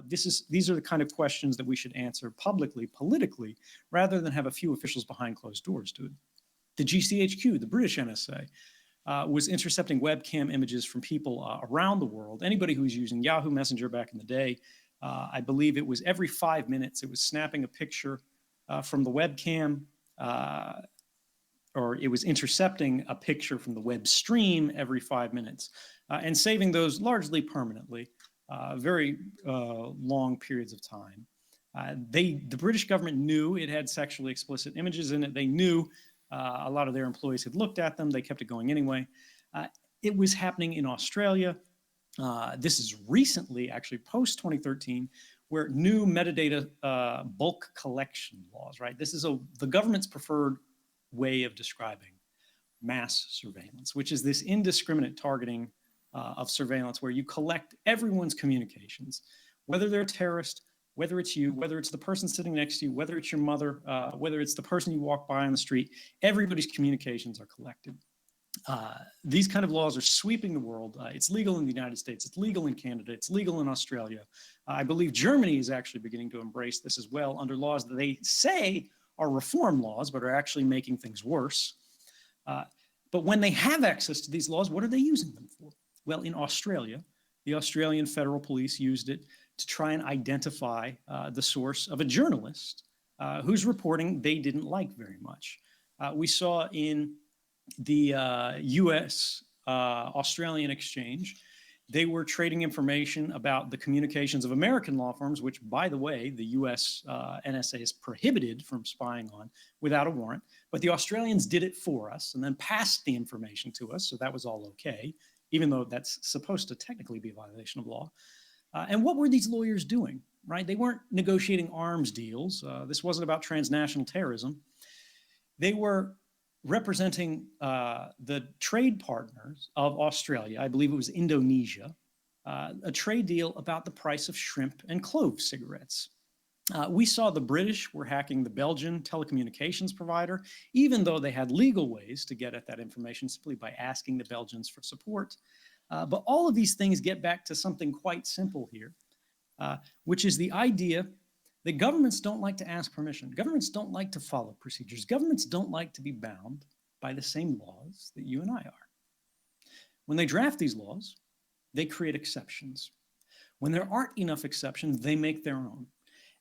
these are the kind of questions that we should answer publicly, politically, rather than have a few officials behind closed doors do it. The GCHQ, the British NSA, was intercepting webcam images from people around the world. Anybody who was using Yahoo Messenger back in the day, I believe it was every 5 minutes, it was snapping a picture from the webcam, or it was intercepting a picture from the web stream every 5 minutes, and saving those largely permanently, very long periods of time. The British government knew it had sexually explicit images in it. They knew a lot of their employees had looked at them. They kept it going anyway. It was happening in Australia. This is recently, actually post-2013, where new metadata bulk collection laws, right? This is the government's preferred way of describing mass surveillance, which is this indiscriminate targeting of surveillance where you collect everyone's communications, whether they're a terrorist, whether it's you, whether it's the person sitting next to you, whether it's your mother, whether it's the person you walk by on the street, everybody's communications are collected. These kind of laws are sweeping the world. It's legal in the United States. It's legal in Canada. It's legal in Australia. I believe Germany is actually beginning to embrace this as well under laws that they say are reform laws, but are actually making things worse. But when they have access to these laws, what are they using them for? Well, in Australia, the Australian Federal Police used it to try and identify the source of a journalist whose reporting they didn't like very much. We saw in the US-Australian exchange, they were trading information about the communications of American law firms, which, by the way, the US NSA is prohibited from spying on without a warrant. But the Australians did it for us and then passed the information to us, so that was all okay, even though that's supposed to technically be a violation of law. And what were these lawyers doing, right? They weren't negotiating arms deals. This wasn't about transnational terrorism. They were representing the trade partners of Australia, I believe it was Indonesia, a trade deal about the price of shrimp and clove cigarettes. We saw the British were hacking the Belgian telecommunications provider, even though they had legal ways to get at that information simply by asking the Belgians for support. But all of these things get back to something quite simple here, which is the idea that governments don't like to ask permission. Governments don't like to follow procedures. Governments don't like to be bound by the same laws that you and I are. When they draft these laws, they create exceptions. When there aren't enough exceptions, they make their own.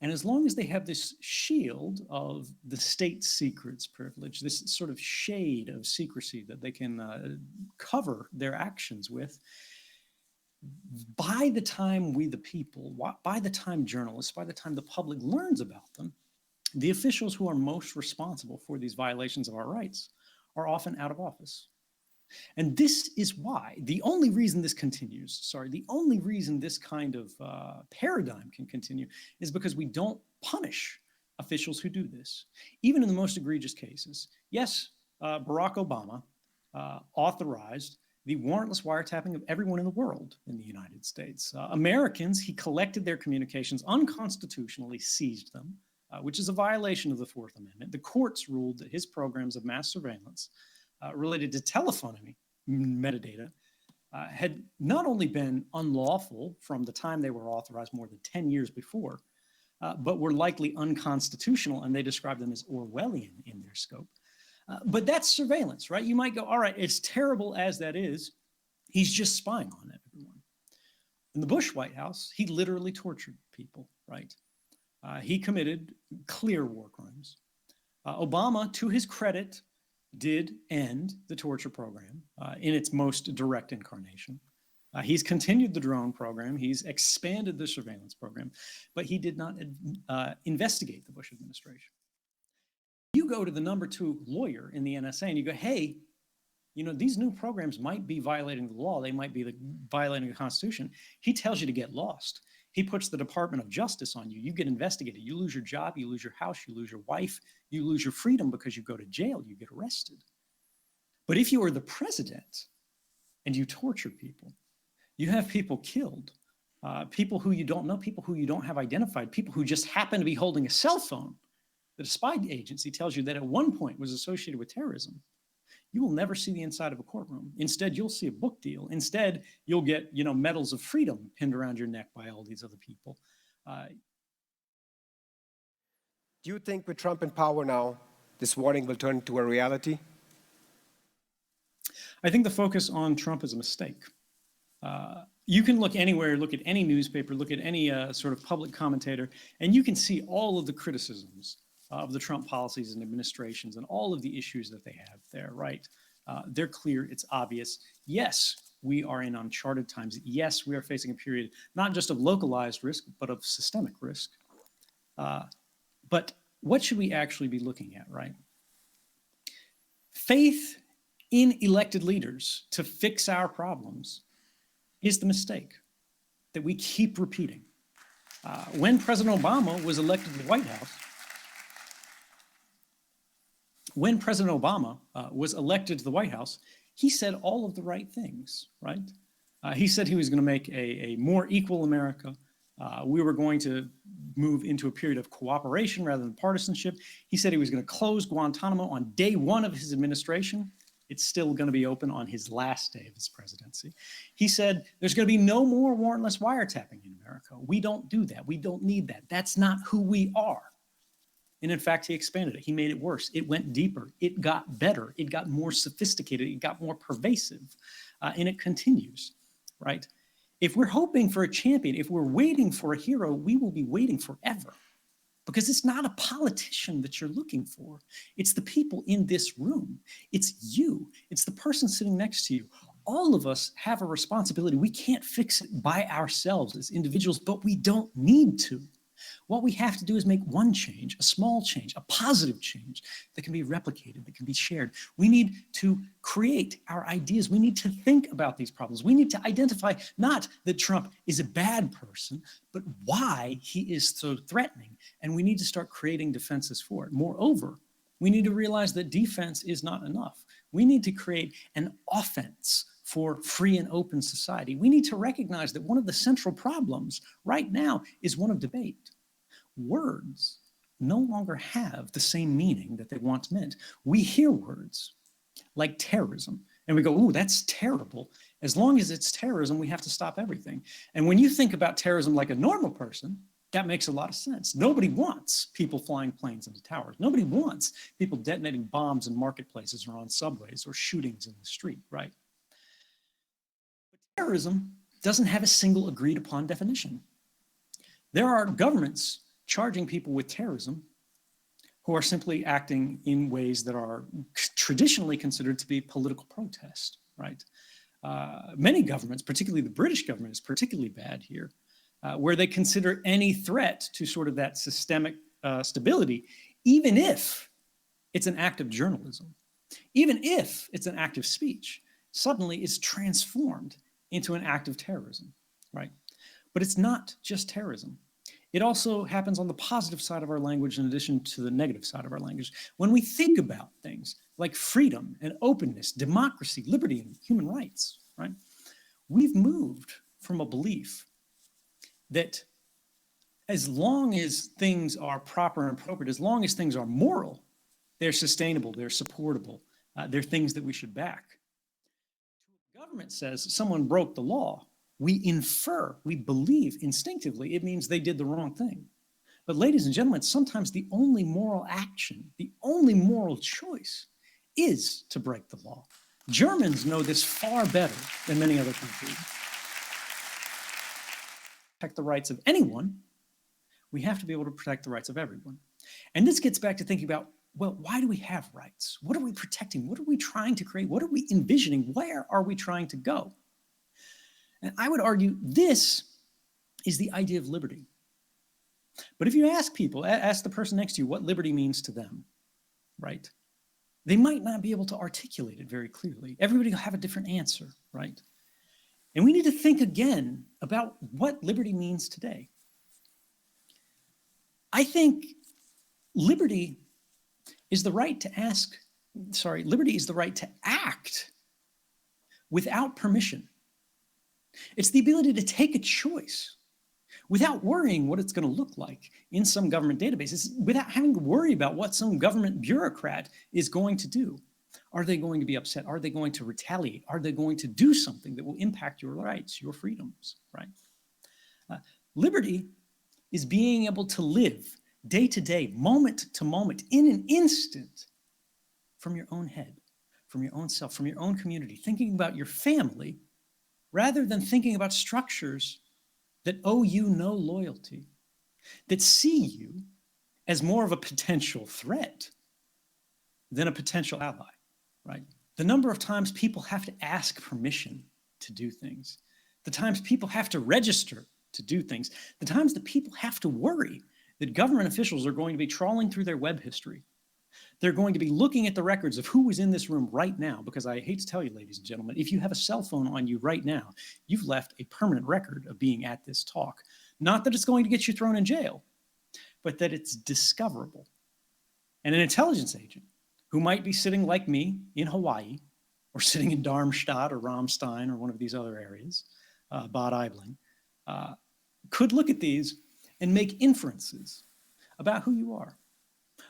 And as long as they have this shield of the state secrets privilege, this sort of shade of secrecy that they can cover their actions with, by the time we, the people, by the time journalists, by the time the public learns about them, the officials who are most responsible for these violations of our rights are often out of office. And this is why, the only reason this continues, the only reason this kind of paradigm can continue is because we don't punish officials who do this, even in the most egregious cases. Yes, Barack Obama authorized the warrantless wiretapping of everyone in the world in the United States. Americans, he collected their communications, unconstitutionally seized them, which is a violation of the Fourth Amendment. The courts ruled that his programs of mass surveillance related to telephony metadata had not only been unlawful from the time they were authorized more than 10 years before, but were likely unconstitutional, and they described them as Orwellian in their scope. But that's surveillance, right? You might go, all right, as terrible as that is, he's just spying on everyone. In the Bush White House, he literally tortured people, right? He committed clear war crimes. Obama, to his credit, did end the torture program in its most direct incarnation. He's continued the drone program. He's expanded the surveillance program, but he did not investigate the Bush administration. You go to the #2 lawyer in the NSA and you go, hey, these new programs might be violating the law. They might be violating the Constitution. He tells you to get lost. He puts the Department of Justice on you. You get investigated. You lose your job. You lose your house. You lose your wife. You lose your freedom because you go to jail. You get arrested. But if you are the president and you torture people, you have people killed, people who you don't know, people who you don't have identified, people who just happen to be holding a cell phone that a spy agency tells you that at one point was associated with terrorism. you will never see the inside of a courtroom. Instead, you'll see a book deal. Instead, you'll get, medals of freedom pinned around your neck by all these other people. Do you think with Trump in power now, this warning will turn into a reality? I think the focus on Trump is a mistake. You can look anywhere, look at any newspaper, look at any sort of public commentator, and you can see all of the criticisms of the Trump policies and administrations and all of the issues that they have there, right? They're clear, it's obvious. Yes, we are in uncharted times. Yes, we are facing a period not just of localized risk, but of systemic risk. But what should we actually be looking at, right? Faith in elected leaders to fix our problems is the mistake that we keep repeating. When President Obama was elected to the White House, he said all of the right things, right? He said he was going to make a more equal America. We were going to move into a period of cooperation rather than partisanship. He said he was going to close Guantanamo on day one of his administration. It's still going to be open on his last day of his presidency. He said there's going to be no more warrantless wiretapping in America. We don't do that. We don't need that. That's not who we are. And in fact, he expanded it. He made it worse. It went deeper. It got better. It got more sophisticated. It got more pervasive. And it continues, right? If we're hoping for a champion, if we're waiting for a hero, we will be waiting forever. Because it's not a politician that you're looking for. It's the people in this room. It's you. It's the person sitting next to you. All of us have a responsibility. We can't fix it by ourselves as individuals, but we don't need to. What we have to do is make one change, a small change, a positive change that can be replicated, that can be shared. We need to create our ideas. We need to think about these problems. We need to identify not that Trump is a bad person, but why he is so threatening. And we need to start creating defenses for it. Moreover, we need to realize that defense is not enough. We need to create an offense for free and open society. We need to recognize that one of the central problems right now is one of debate. Words no longer have the same meaning that they once meant. We hear words like terrorism, and we go, ooh, that's terrible. As long as it's terrorism, we have to stop everything. And when you think about terrorism like a normal person, that makes a lot of sense. Nobody wants people flying planes into towers. Nobody wants people detonating bombs in marketplaces or on subways or shootings in the street, right? But terrorism doesn't have a single agreed upon definition. There are governments charging people with terrorism who are simply acting in ways that are traditionally considered to be political protest, right? Many governments, particularly the British government is particularly bad here, where they consider any threat to sort of that systemic stability, even if it's an act of journalism, even if it's an act of speech, suddenly is transformed into an act of terrorism, right? But it's not just terrorism. It also happens on the positive side of our language in addition to the negative side of our language. When we think about things like freedom and openness, democracy, liberty, and human rights, right? We've moved from a belief that as long as things are proper and appropriate, as long as things are moral, they're sustainable, they're supportable, they're things that we should back. The government says someone broke the law. We infer, we believe instinctively, it means they did the wrong thing. But ladies and gentlemen, sometimes the only moral action, the only moral choice is to break the law. Germans know this far better than many other countries. To protect the rights of anyone, we have to be able to protect the rights of everyone. And this gets back to thinking about, well, why do we have rights? What are we protecting? What are we trying to create? What are we envisioning? Where are we trying to go? And I would argue this is the idea of liberty. But if you ask people, ask the person next to you what liberty means to them, right? They might not be able to articulate it very clearly. Everybody will have a different answer, right? And we need to think again about what liberty means today. I think liberty is the right to act without permission. It's the ability to take a choice without worrying what it's going to look like in some government databases, without having to worry about what some government bureaucrat is going to do. Are they going to be upset? Are they going to retaliate? Are they going to do something that will impact your rights, your freedoms, right? Liberty is being able to live day to day, moment to moment, in an instant, from your own head, from your own self, from your own community, thinking about your family, rather than thinking about structures that owe you no loyalty, that see you as more of a potential threat than a potential ally, right? The number of times people have to ask permission to do things, the times people have to register to do things, the times that people have to worry that government officials are going to be trawling through their web history. They're going to be looking at the records of who was in this room right now, because I hate to tell you, ladies and gentlemen, if you have a cell phone on you right now, you've left a permanent record of being at this talk. Not that it's going to get you thrown in jail, but that it's discoverable. And an intelligence agent who might be sitting like me in Hawaii, or sitting in Darmstadt or Ramstein or one of these other areas, Bad Aibling, could look at these and make inferences about who you are,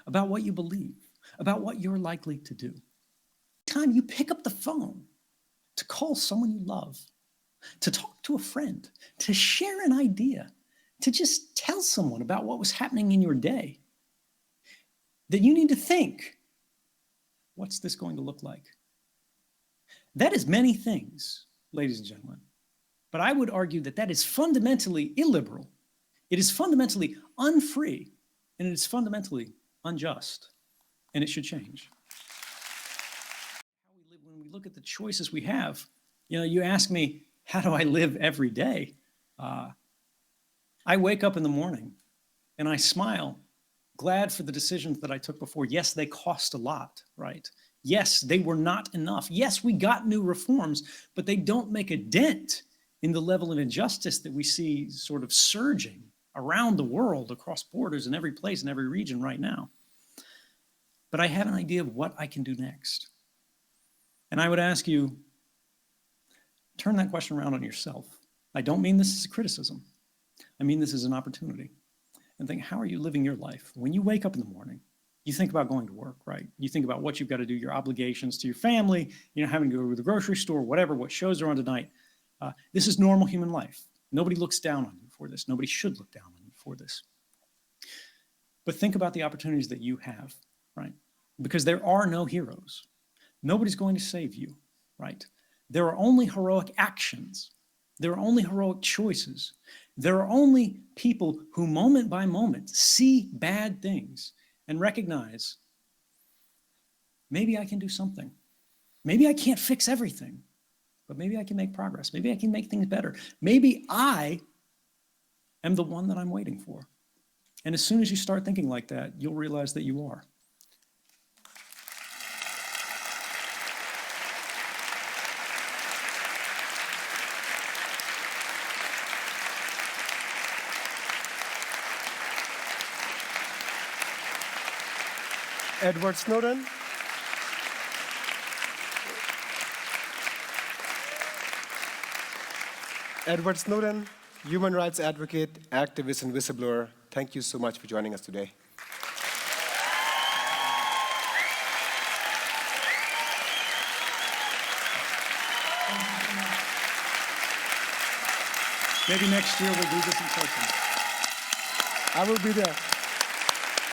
about what you believe, about what you're likely to do. Time you pick up the phone to call someone you love, to talk to a friend, to share an idea, to just tell someone about what was happening in your day, that you need to think, what's this going to look like? That is many things, ladies and gentlemen, but I would argue that that is fundamentally illiberal. It is fundamentally unfree, and it is fundamentally unjust, and it should change. How we live, when we look at the choices we have, you ask me, how do I live every day? I wake up in the morning and I smile, glad for the decisions that I took before. Yes, they cost a lot, right? Yes, they were not enough. Yes, we got new reforms, but they don't make a dent in the level of injustice that we see sort of surging around the world, across borders, in every place, in every region right now. But I have an idea of what I can do next. And I would ask you, turn that question around on yourself. I don't mean this as a criticism. I mean this as an opportunity. And think, how are you living your life? When you wake up in the morning, you think about going to work, right? You think about what you've got to do, your obligations to your family, having to go to the grocery store, whatever, what shows are on tonight. This is normal human life. Nobody looks down on you for this. Nobody should look down on you for this. But think about the opportunities that you have, right? Because there are no heroes. Nobody's going to save you, right? There are only heroic actions. There are only heroic choices. There are only people who moment by moment see bad things and recognize, maybe I can do something. Maybe I can't fix everything, but maybe I can make progress. Maybe I can make things better. Maybe I am the one that I'm waiting for. And as soon as you start thinking like that, you'll realize that you are. Edward Snowden. Edward Snowden, human rights advocate, activist, and whistleblower, thank you so much for joining us today. Maybe next year we'll do this in person. I will be there.